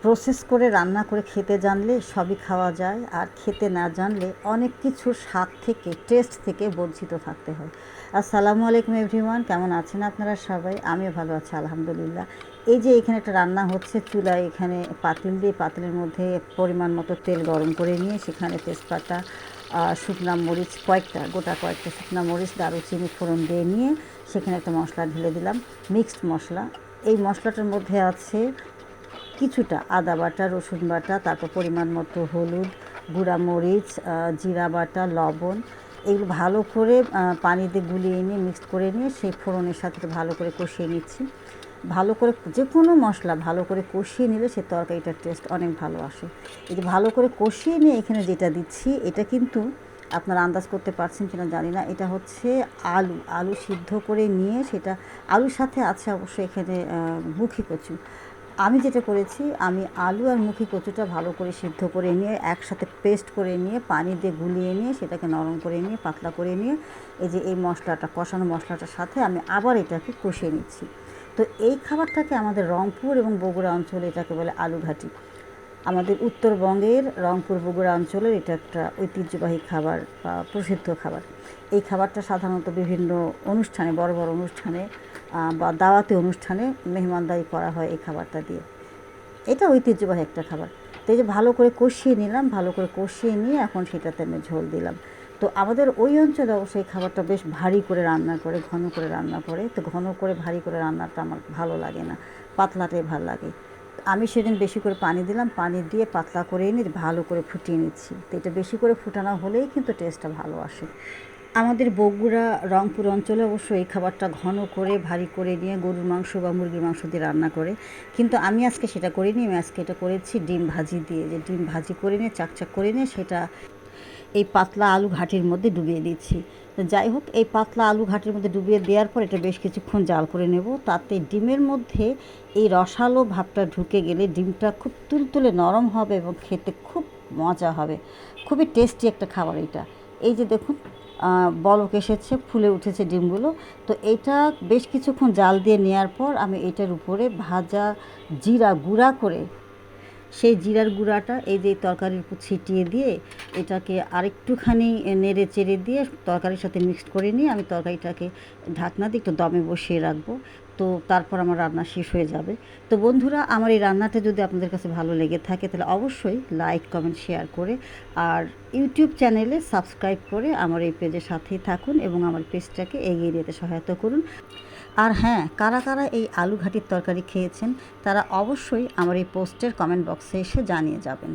Process করে রান্না করে খেতে জানলে সবই খাওয়া যায়, আর খেতে না জানলে অনেক কিছুর স্বাদ থেকে, টেস্ট থেকে বঞ্চিত থাকতে হয়। আসসালামু আলাইকুম এভরিওয়ান, কেমন আছেন আপনারা সবাই? আমিও ভালো আছি আলহামদুলিল্লাহ। এই যে এখানে একটা রান্না হচ্ছে চুলায়, এখানে পাতিল দিয়ে, পাতিলের মধ্যে পরিমাণ মতো তেল গরম করে নিয়ে সেখানে তেজপাতা, শুকনা মরিচ কয়েকটা, গোটা কয়েকটা শুকনা মরিচ, দারুচিনি ফোড়ন দিয়ে নিয়ে সেখানে একটা মশলা ঢেলে দিলাম, মিক্সড মশলা। এই মশলাটার মধ্যে আছে কিছুটা আদা বাটা, রসুন বাটা, তারপর পরিমাণ মতো হলুদ, গুঁড়া মরিচ, জিরা বাটা, লবণ। এগুলো ভালো করে পানি দিয়ে গুলিয়ে নিয়ে মিক্সড করে নিয়ে সেই ফোড়নের সাথে ভালো করে কষিয়ে নিচ্ছি। ভালো করে যে কোনো মশলা ভালো করে কষিয়ে নিলে সে তরকারিটার টেস্ট অনেক ভালো আসে। এই যে ভালো করে কষিয়ে নিয়ে এখানে যেটা দিচ্ছি, এটা কিন্তু আপনারা আন্দাজ করতে পারছেন কিনা জানি না, এটা হচ্ছে আলু। আলু সিদ্ধ করে নিয়ে সেটা, আলুর সাথে আছে অবশ্যই এখানে মুখি কচু। আমি যেটা করেছি, আমি আলু আর মুখি কচুটা ভালো করে সিদ্ধ করে নিয়ে একসাথে পেস্ট করে নিয়ে পানি দিয়ে গুলিয়ে নিয়ে সেটাকে নরম করে নিয়ে পাতলা করে নিয়ে এই যে এই মশলাটা, কষানো মশলাটার সাথে আমি আবার এটাকে কষিয়ে নিচ্ছি। তো এই খাবারটাকে আমাদের রংপুর এবং বগুড়া অঞ্চলে এটাকে বলে আলুঘাটি। আমাদের উত্তরবঙ্গের রংপুর বগুড়া অঞ্চলের এটা একটা ঐতিহ্যবাহী খাবার বা প্রসিদ্ধ খাবার। এই খাবারটা সাধারণত বিভিন্ন অনুষ্ঠানে, বড় বড় অনুষ্ঠানে বা দাওয়াতি অনুষ্ঠানে মেহমানদারি করা হয় এই খাবারটা দিয়ে। এটা ঐতিহ্যবাহী একটা খাবার। তো এই যে ভালো করে কষিয়ে নিলাম, ভালো করে কষিয়ে নিয়ে এখন সেটাতে আমি ঝোল দিলাম। তো আমাদের ওই অঞ্চলে অবশ্যই খাবারটা বেশ ভারী করে রান্না করে, ঘন করে রান্না করে। তো ঘন করে ভারী করে রান্নাটা আমার ভালো লাগে না, পাতলাটাই ভালো লাগে। আমি সেদিন বেশি করে পানি দিলাম, পানি দিয়ে পাতলা করে এনে ভালো করে ফুটিয়ে নিচ্ছি। তো এটা বেশি করে ফুটানো হলেই কিন্তু টেস্টটা ভালো আসে। আমাদের বগুড়া, রংপুর অঞ্চলে অবশ্য এই খাবারটা ঘন করে ভারী করে নিয়ে গরুর মাংস বা মুরগির মাংস দিয়ে রান্না করে। কিন্তু আমি আজকে সেটা করিনি, আমি আজকে এটা করেছি ডিম ভাজি দিয়ে। যে ডিম ভাজি করে নিয়ে চাকচাক করে নিয়ে সেটা এই পাতলা আলু ঘাটির মধ্যে ডুবিয়ে দিচ্ছি। তো যাই হোক, এই পাতলা আলু ঘাটির মধ্যে ডুবিয়ে দেওয়ার পর এটা বেশ কিছুক্ষণ জাল করে নেব। তাতে ডিমের মধ্যে এই রসালো ভাবটা ঢুকে গেলে ডিমটা খুব তুলতুলে নরম হবে এবং খেতে খুব মজা হবে। খুবই টেস্টি একটা খাবার এটা। এই যে দেখুন, বলক এসেছে, ফুলে উঠেছে ডিমগুলো। তো এটা বেশ কিছুক্ষণ জাল দিয়ে নেওয়ার পর আমি এটার উপরে ভাজা জিরা গুঁড়া করে, সেই জিরার গুঁড়াটা এই যে তরকারির উপর ছিটিয়ে দিয়ে এটাকে আরেকটুখানি নেড়ে চেড়ে দিয়ে তরকারির সাথে মিক্সড করে নিয়ে আমি তরকারিটাকে ঢাকনা দিয়ে একটু দমে বসিয়ে রাখবো। তো তারপর আমার রান্না শেষ হয়ে যাবে। তো বন্ধুরা, আমার এই রান্নাটা যদি আপনাদের কাছে ভালো লেগে থাকে তাহলে অবশ্যই লাইক, কমেন্ট, শেয়ার করে আর ইউটিউব চ্যানেলে সাবস্ক্রাইব করে আমার এই পেজের সাথেই থাকুন এবং আমার পেজটাকে এগিয়ে নিতে সহায়তা করুন। আর হ্যাঁ, কারা কারা এই আলু ঘাটির তরকারি খেয়েছেন তারা অবশ্যই আমার এই পোস্টের কমেন্ট বক্সে এসে জানিয়ে যাবেন।